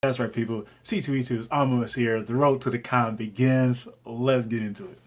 That's right, people. C2E2 is almost here. The road to the con begins. Let's get into it.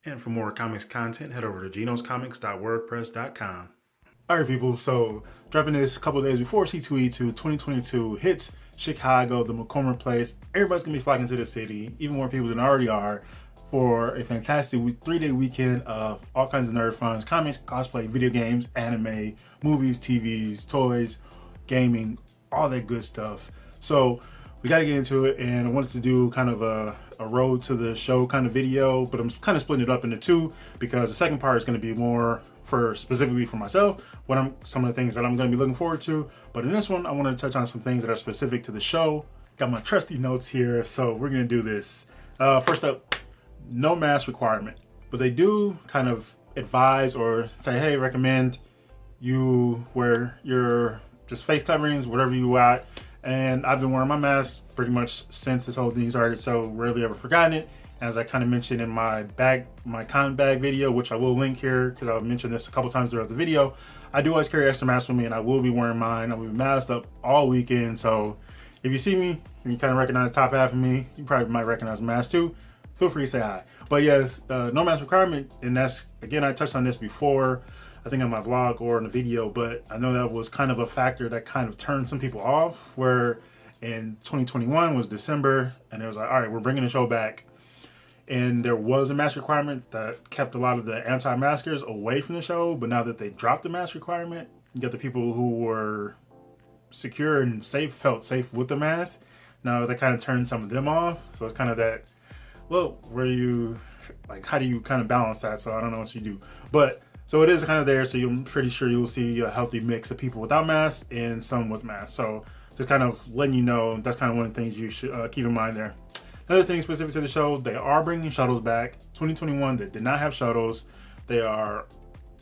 And for more comics content, head over to genoscomics.wordpress.com. All right, people. So, dropping this a couple of days before C2E2 2022 hits Chicago, the McCormick place. Everybody's going to be flocking to the city, even more people than already are, for a fantastic 3-day weekend of all kinds of nerd fun, comics, cosplay, video games, anime, movies, TVs, toys, gaming, all that good stuff. So we got to get into it, and I wanted to do kind of a road to the show kind of video, but I'm kind of splitting it up into two because the second part is going to be more for specifically for myself, some of the things that I'm going to be looking forward to. But in this one, I want to touch on some things that are specific to the show. Got my trusty notes here, so we're going to do this. First up, no mask requirement, but they do kind of advise or say, hey, recommend you wear your just face coverings, whatever you got. And I've been wearing my mask pretty much since this whole thing started, so rarely ever forgotten it. As I kind of mentioned in my con bag video, which I will link here because I'll mention this a couple times throughout the video, I do always carry extra masks with me, and I will be wearing mine. I'll be masked up all weekend, so if you see me and you kind of recognize top half of me, you probably might recognize the mask too. Feel free to say hi. But yes, no mask requirement, and that's, again, I touched on this before, I think on my blog or in the video, but I know that was kind of a factor that kind of turned some people off, where in 2021 was December, and it was like, all right, we're bringing the show back. And there was a mask requirement that kept a lot of the anti-maskers away from the show, but now that they dropped the mask requirement, you got the people who were secure and safe, felt safe with the mask. Now that kind of turned some of them off, so it's kind of that, well, where do you, like, how do you kind of balance that? So I don't know what you do. But, so it is kind of there, so I'm pretty sure you'll see a healthy mix of people without masks and some with masks. So just kind of letting you know, that's kind of one of the things you should keep in mind there. Another thing specific to the show, they are bringing shuttles back. 2021, they did not have shuttles. They are,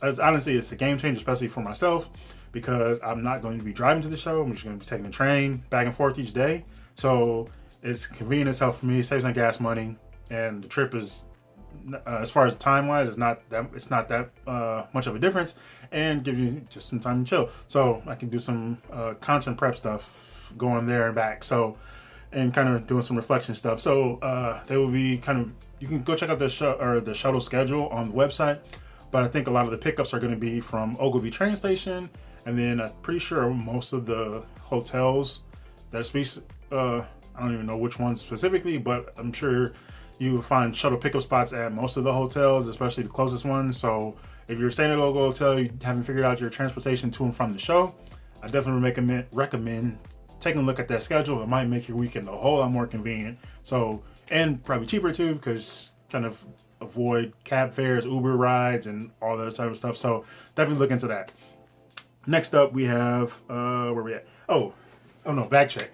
honestly, it's a game changer, especially for myself, because I'm not going to be driving to the show. I'm just going to be taking the train back and forth each day. So it's convenient as hell for me, saves on gas money, and the trip is, as far as time-wise, it's not that much of a difference, and give you just some time to chill. So I can do some content prep stuff going there and back. So, and kind of doing some reflection stuff. So they will be kind of, you can go check out the shuttle schedule on the website, but I think a lot of the pickups are going to be from Ogilvy train station, and then I'm pretty sure most of the hotels that speaks, I don't even know which ones specifically, but I'm sure you will find shuttle pickup spots at most of the hotels, especially the closest ones. So if you're staying at a local hotel, you haven't figured out your transportation to and from the show, I definitely recommend taking a look at that schedule. It might make your weekend a whole lot more convenient. So, and probably cheaper too, because kind of avoid cab fares, Uber rides, and all that type of stuff. So definitely look into that. Next up, we have, where we at? Oh no, bag check.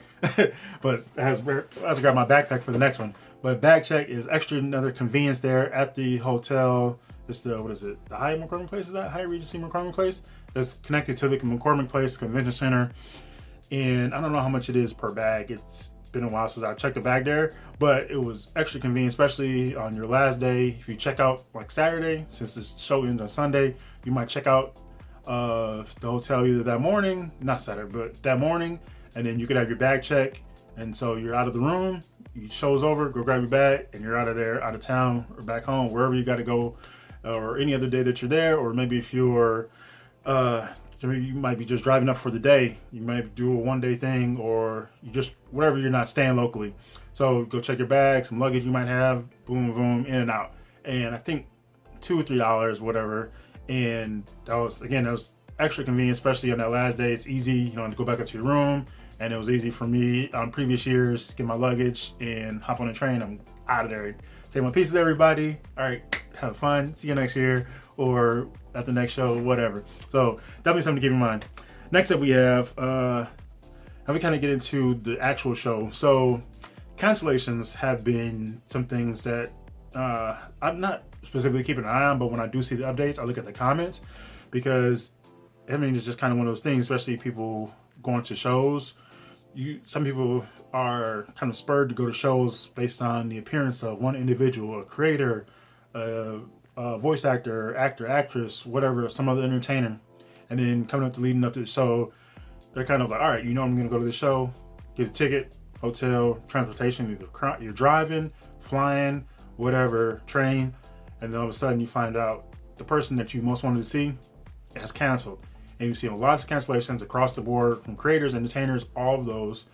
But I have to grab my backpack for the next one. But bag check is extra, another convenience there at the hotel. It's the, what is it? The Hyatt McCormick Place, is that? Hyatt Regency McCormick Place? That's connected to the McCormick Place Convention Center. And I don't know how much it is per bag. It's been a while since I checked the bag there, but it was extra convenient, especially on your last day. If you check out like Saturday, since this show ends on Sunday, you might check out the hotel either that morning, not Saturday, but that morning, and then you could have your bag check. And so you're out of the room, your show's over, go grab your bag, and you're out of there, out of town, or back home, wherever you got to go, or any other day that you're there. Or maybe if you're you might be just driving up for the day. You might do a one-day thing, or you just, whatever, you're not staying locally. So go check your bag, some luggage you might have, boom, boom, in and out. And I think $2 or $3, whatever. And that was extra convenient, especially on that last day. It's easy, to go back up to your room. And it was easy for me on previous years, get my luggage and hop on a train. I'm out of there. Take my pieces, everybody. All right, have fun. See you next year, or at the next show, whatever. So definitely something to keep in mind. Next up, we have, now we kind of get into the actual show. So cancellations have been some things that I'm not specifically keeping an eye on, but when I do see the updates, I look at the comments, because it's just kind of one of those things, especially people going to shows. Some people are kind of spurred to go to shows based on the appearance of one individual, a creator, voice actor, actress, whatever, some other entertainer, and then coming up to leading up to the show, they're kind of like, all right, you know, I'm going to go to the show, get a ticket, hotel, transportation, either you're driving, flying, whatever, train, and then all of a sudden you find out the person that you most wanted to see has canceled. And you see lots of cancellations across the board from creators, entertainers, all of those,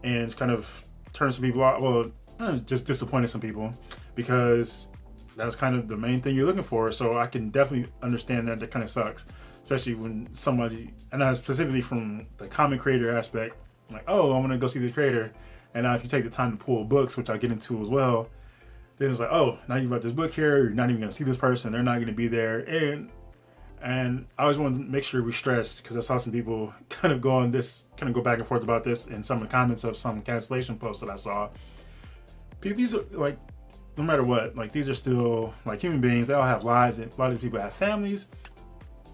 and it's kind of turns some people out. Well, just disappointed some people because that's kind of the main thing you're looking for. So I can definitely understand that kind of sucks, especially when somebody, and I specifically from the comic creator aspect, like, oh, I'm gonna go see the creator, and now if you take the time to pull books, which I'll get into as well, then it's like, oh, now you brought this book here, you're not even gonna see this person, they're not gonna be there, and I always want to make sure we stress, because I saw some people kind of go back and forth about this in some of the comments of some cancellation posts that I saw. These are like, no matter what, like these are still like human beings. They all have lives, and a lot of people have families.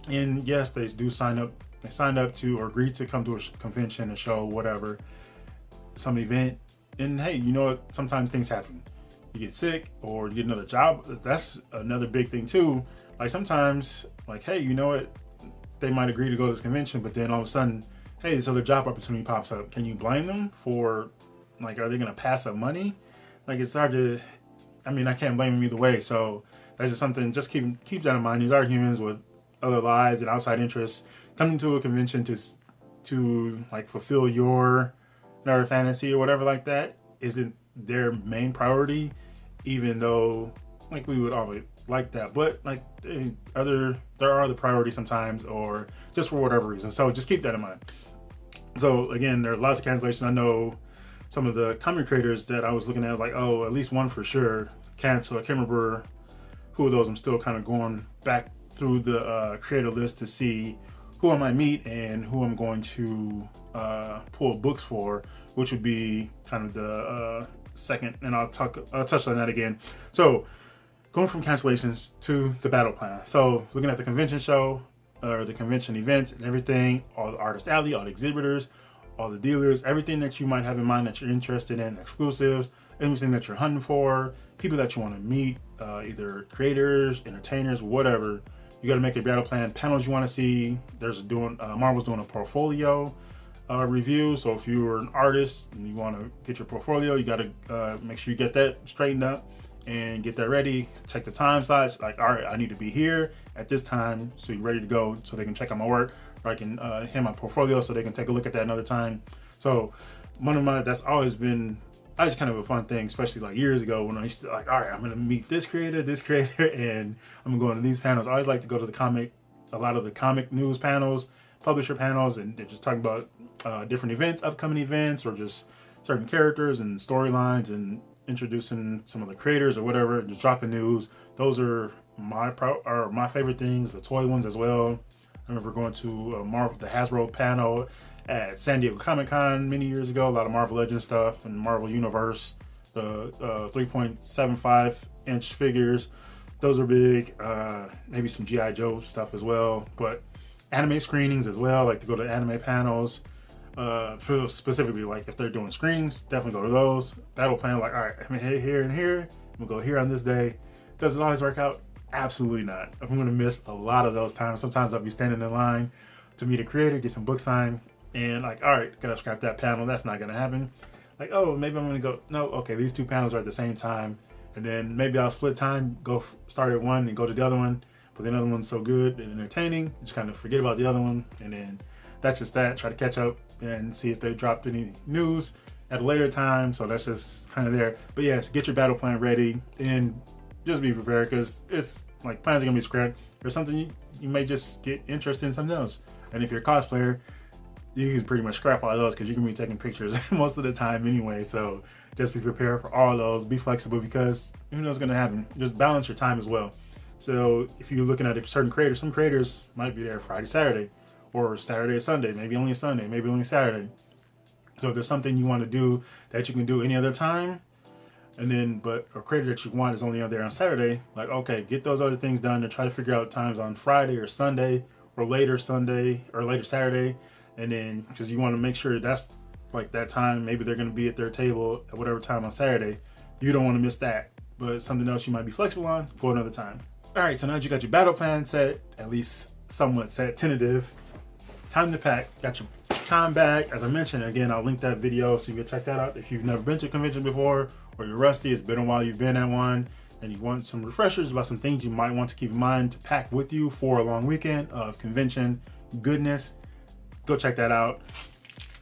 And yes, they do sign up. They signed up to or agreed to come to a convention, a show, whatever, some event. And hey, you know what? Sometimes things happen. You get sick or you get another job. That's another big thing too. Like sometimes, like, hey, you know what? They might agree to go to this convention, but then all of a sudden, hey, this other job opportunity pops up. Can you blame them for, like, are they going to pass up money? Like, it's hard to, I mean, I can't blame them either way. So that's just something, just keep that in mind. These are humans with other lives and outside interests. Coming to a convention to like fulfill your nerd fantasy or whatever like that isn't their main priority, even though like we would always like that, but like there are other priorities sometimes, or just for whatever reason. So just keep that in mind. So again, there are lots of cancellations. I know some of the comic creators that I was looking at, like, oh, at least one for sure canceled. I can't remember who of those. I'm still kind of going back through the creator list to see who I might meet and who I'm going to pull books for, which would be kind of the second, and I'll touch on that again. So going from cancellations to the battle plan. So looking at the convention show, or the convention events and everything, all the artist alley, all the exhibitors, all the dealers, everything that you might have in mind that you're interested in, exclusives, anything that you're hunting for, people that you want to meet, either creators, entertainers, whatever. You got to make a battle plan. Panels you want to see. Marvel's doing a portfolio review. So if you're an artist and you want to get your portfolio, you got to make sure you get that straightened up and get that ready. Check the time slots. Like, all right, I need to be here at this time, so you're ready to go, so they can check out my work, or I can hand my portfolio so they can take a look at that another time. So that's always been kind of a fun thing, especially like years ago when I used to like, all right, I'm gonna meet this creator, and I'm gonna go into these panels. I always like to go to a lot of the comic news panels, publisher panels, and they're just talking about different events, upcoming events, or just certain characters and storylines, and introducing some of the creators or whatever, just dropping news. Those are my favorite things, the toy ones as well. I remember going to the Hasbro panel at San Diego Comic-Con many years ago, a lot of Marvel Legends stuff and Marvel Universe, the 3.75 inch figures. Those are big. Maybe some G.I. Joe stuff as well, but anime screenings as well, like to go to anime panels. For specifically, like if they're doing screenings, definitely go to those. Battle plan, like, all right, I'm gonna hit here and here. I'm gonna go here on this day. Does it always work out? Absolutely not. I'm gonna miss a lot of those times. Sometimes I'll be standing in line to meet a creator, get some book signed, and like, all right, gotta scrap that panel. That's not gonna happen. Like, oh, maybe I'm gonna go. No, okay, these two panels are at the same time, and then maybe I'll split time, start at one and go to the other one. But the other one's so good and entertaining, just kind of forget about the other one, and then that's just that. Try to catch up and see if they dropped any news at a later time. So that's just kind of there. But yes, get your battle plan ready and just be prepared, because it's like plans are gonna be scrapped. There's something you may just get interested in something else. And if you're a cosplayer, you can pretty much scrap all of those, because you can be taking pictures most of the time anyway. So just be prepared for all of those. Be flexible, because you know what's gonna happen. Just balance your time as well. So if you're looking at a certain creator, some creators might be there Friday, Saturday, or Saturday, Sunday, maybe only Sunday, maybe only Saturday. So if there's something you want to do that you can do any other time, but a creator that you want is only out there on Saturday, like, okay, get those other things done and try to figure out times on Friday or Sunday or later Sunday or later Saturday. And then, because you want to make sure that's like that time, maybe they're going to be at their table at whatever time on Saturday. You don't want to miss that. But something else you might be flexible on, go another time. All right, so now that you got your battle plan set, at least somewhat set, tentative, time to pack. Got your con bag. As I mentioned, again, I'll link that video so you can check that out. If you've never been to a convention before, or you're rusty, it's been a while you've been at one, and you want some refreshers about some things you might want to keep in mind to pack with you for a long weekend of convention goodness, go check that out.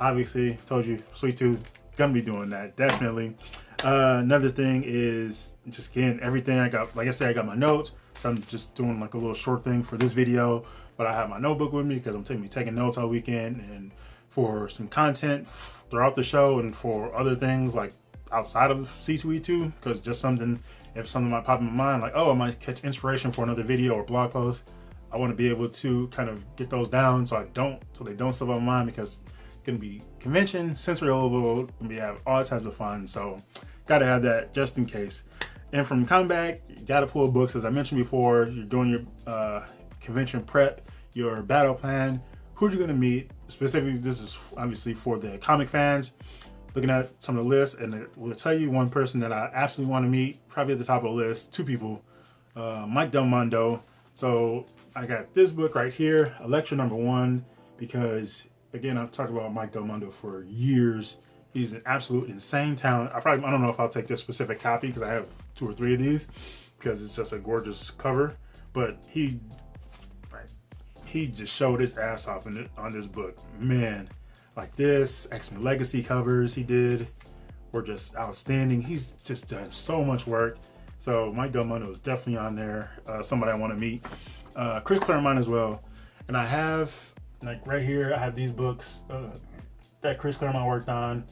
Obviously, told you, C2E2, gonna be doing that, definitely. Another thing is just, again, everything I got, like I said, I got my notes, so I'm just doing like a little short thing for this video, but I have my notebook with me because I'm taking notes all weekend, and for some content throughout the show, and for other things like outside of C2E2, because just something, if something might pop in my mind, like, oh, I might catch inspiration for another video or blog post, I want to be able to kind of get those down so they don't slip on my mind, because it's gonna be convention, sensory overload, and we have all types of fun, so gotta have that just in case. And from combat, you gotta pull books. As I mentioned before, you're doing your convention prep, your battle plan, who you're gonna meet. Specifically, this is obviously for the comic fans. Looking at some of the lists, and it will tell you one person that I absolutely want to meet, probably at the top of the list, two people, Mike Del Mondo. So I got this book right here, Lecture Number 1, because again, I've talked about Mike Del Mondo for years. He's an absolute insane talent. I don't know if I'll take this specific copy because I have 2 or 3 of these because it's just a gorgeous cover, but he just showed his ass off on this book, man. Like this, X-Men Legacy covers he did were just outstanding. He's just done so much work. So Mike Del Mondo is definitely on there. Somebody I want to meet. Chris Claremont as well. And I have, like right here, I have these books that Chris Claremont worked on,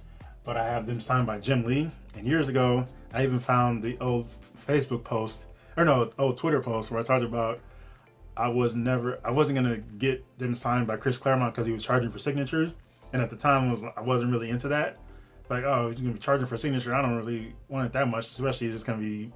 but I have them signed by Jim Lee. And years ago, I even found the old Facebook post, or no, old Twitter post where I talked about I wasn't gonna get them signed by Chris Claremont because he was charging for signatures. And at the time, I wasn't really into that. Like, oh, you're gonna be charging for a signature. I don't really want it that much, especially it's just gonna be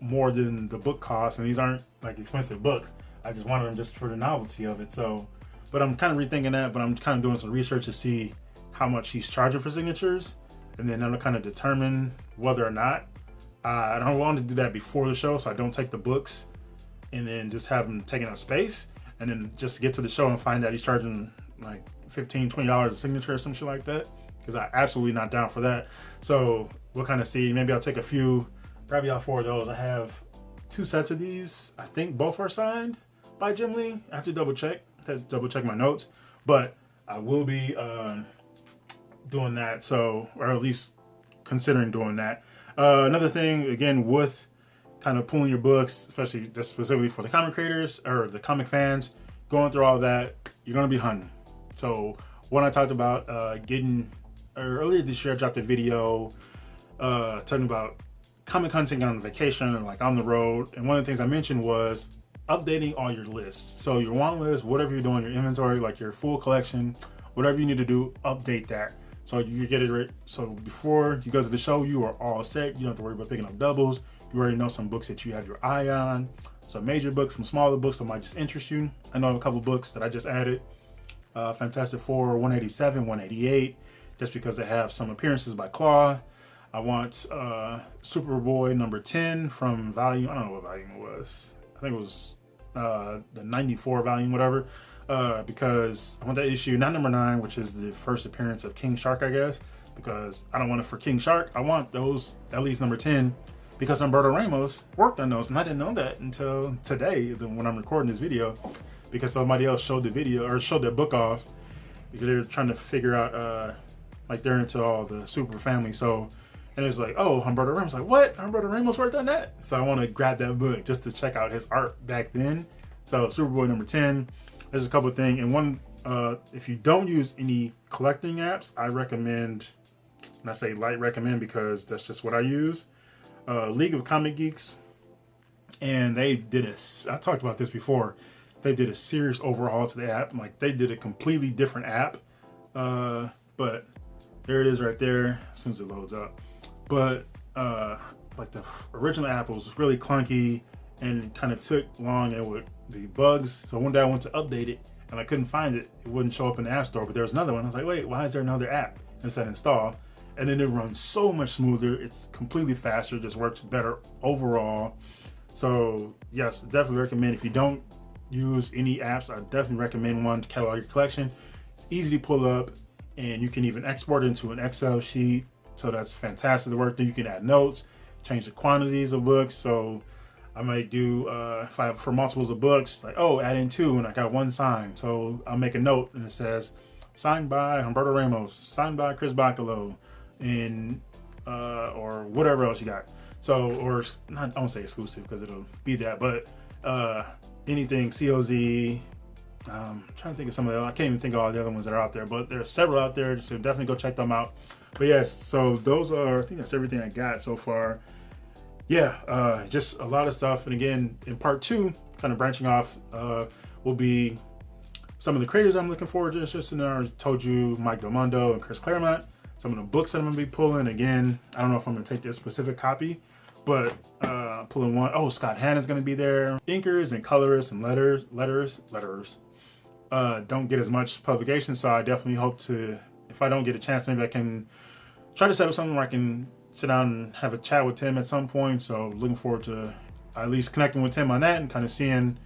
more than the book costs, and these aren't like expensive books. I just wanted them just for the novelty of it. So, but I'm kind of rethinking that, but I'm kind of doing some research to see how much he's charging for signatures, and then I'm gonna kind of determine whether or not. I don't want to do that before the show, so I don't take the books and then just have them taking up space, and then just get to the show and find out he's charging like $15, $20 a signature or some shit like that, because I'm absolutely not down for that. So we'll kind of see. Maybe I'll take a few, grab y'all 4 of those. I have 2 sets of these. I think both are signed by Jim Lee. I have to double check my notes, but I will be doing that. So, or at least considering doing that. Another thing, again, with kind of pulling your books, especially just specifically for the comic creators or the comic fans, going through all that, you're gonna be hunting. So when I talked about earlier this year, I dropped a video talking about comic hunting on vacation and like on the road. And one of the things I mentioned was updating all your lists. So your want list, whatever you're doing, your inventory, like your full collection, whatever you need to do, update that. So you get it right. So before you go to the show, you are all set. You don't have to worry about picking up doubles. You already know some books that you have your eye on. Some major books, some smaller books that might just interest you. I know a couple books that I just added. Fantastic Four 187, 188, just because they have some appearances by Claw. I want Superboy number 10 from volume, I don't know what volume it was. I think it was the 94 volume, whatever. Because I want that issue, not number 9, which is the first appearance of King Shark, I guess. Because I don't want it for King Shark. I want those, at least number 10, because Humberto Ramos worked on those. And I didn't know that until today, when I'm recording this video. Because somebody else showed the video, or showed their book off. Because they're trying to figure out, like they're into all the super family. So, and it's like, oh, Humberto Ramos. Like, what? Humberto Ramos worked on that? So I want to grab that book just to check out his art back then. So Superboy number 10. There's a couple of things. And one, if you don't use any collecting apps, I recommend, and I say light recommend because that's just what I use, League of Comic Geeks. And they did I talked about this before. They did a serious overhaul to the app. Like, they did a completely different app. But there it is right there, as soon as it loads up. But like the original app was really clunky and kind of took long, and would be bugs. So one day I went to update it and I couldn't find it. It wouldn't show up in the App Store, but there was another one. I was like, wait, why is there another app? And said install. And then it runs so much smoother. It's completely faster, just works better overall. So yes, definitely recommend. If you don't use any apps, I definitely recommend one to catalog your collection. It's easy to pull up, and you can even export it into an Excel sheet. So that's fantastic to work through. You can add notes, change the quantities of books. So I might do, if I have for multiples of books, like, oh, add in 2 and I got 1 signed. So I'll make a note and it says, signed by Humberto Ramos, signed by Chris Bacalo, and or whatever else you got. So, or not, I won't say exclusive because it'll be that, but anything COZ. I'm trying to think of some of the, I can't even think of all the other ones that are out there, but there's several out there, so definitely go check them out. But yes, so those are, I think that's everything I got so far. Yeah, just a lot of stuff. And again, in part 2, kind of branching off, will be some of the creators I'm looking forward to. Just in there, I told you Mike Del Mundo and Chris Claremont. Some of the books that I'm gonna be pulling. Again, I don't know if I'm gonna take this specific copy, but pulling one. Oh, Scott Hanna's gonna be there. Inkers and colorists and letters. Don't get as much publication, so I definitely hope to, if I don't get a chance, maybe I can try to set up something where I can sit down and have a chat with Tim at some point. So looking forward to at least connecting with Tim on that and kind of seeing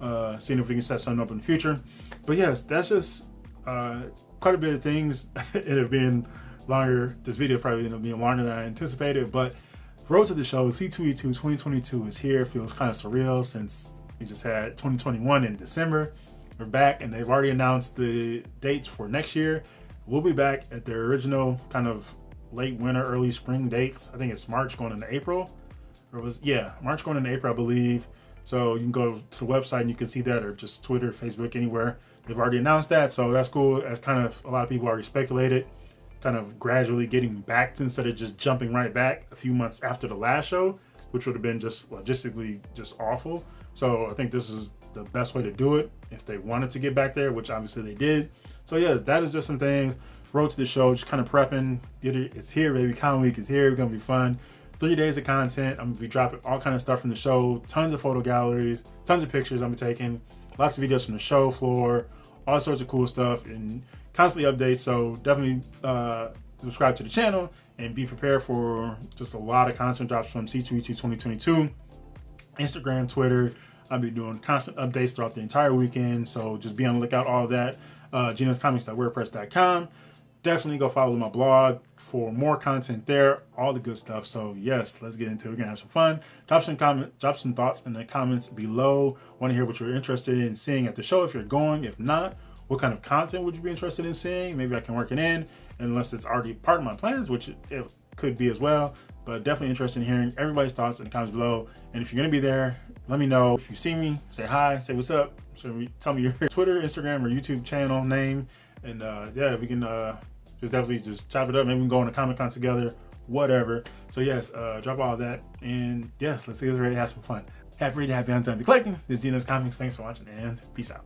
if we can set something up in the future. But yes, that's just quite a bit of things. It have been longer. This video probably ended up being longer than I anticipated, but road to the show, C2E2 2022 is here. It feels kind of surreal since we just had 2021 in December. We're back, and they've already announced the dates for next year. We'll be back at their original kind of late winter, early spring dates. I think it's March going into April. March going into April, I believe. So you can go to the website and you can see that, or just Twitter, Facebook, anywhere. They've already announced that, so that's cool. That's kind of, a lot of people already speculated, kind of gradually getting back instead of just jumping right back a few months after the last show, which would have been just logistically just awful. So I think this is the best way to do it if they wanted to get back there, which obviously they did. So yeah, that is just some things. Road to the show, just kind of prepping. It's here, baby. Comic Week is here. It's gonna be fun. 3 days of content. I'm gonna be dropping all kind of stuff from the show. Tons of photo galleries, tons of pictures I'm gonna be taking. Lots of videos from the show floor, all sorts of cool stuff, and constantly updates. So definitely subscribe to the channel and be prepared for just a lot of content drops from C2E2 2022. Instagram, Twitter. I'll be doing constant updates throughout the entire weekend. So just be on the lookout, all of that. GENOTHADRAGON.wordpress.com. Definitely go follow my blog for more content there, all the good stuff. So yes, let's get into it. We're gonna have some fun. Drop some thoughts in the comments below. Want to hear what you're interested in seeing at the show if you're going. If not, what kind of content would you be interested in seeing? Maybe I can work it in, unless it's already part of my plans, which it could be as well. But definitely interested in hearing everybody's thoughts in the comments below. And if you're gonna be there, let me know. If you see me, say hi, say what's up. So tell me your Twitter, Instagram, or YouTube channel name. And yeah, we can just definitely just chop it up. Maybe we can go on a Comic-Con together, whatever. So yes, drop all that. And yes, let's get ready to have some fun. Happy to have you on time. Be collecting. This is Geno's Comics. Thanks for watching and peace out.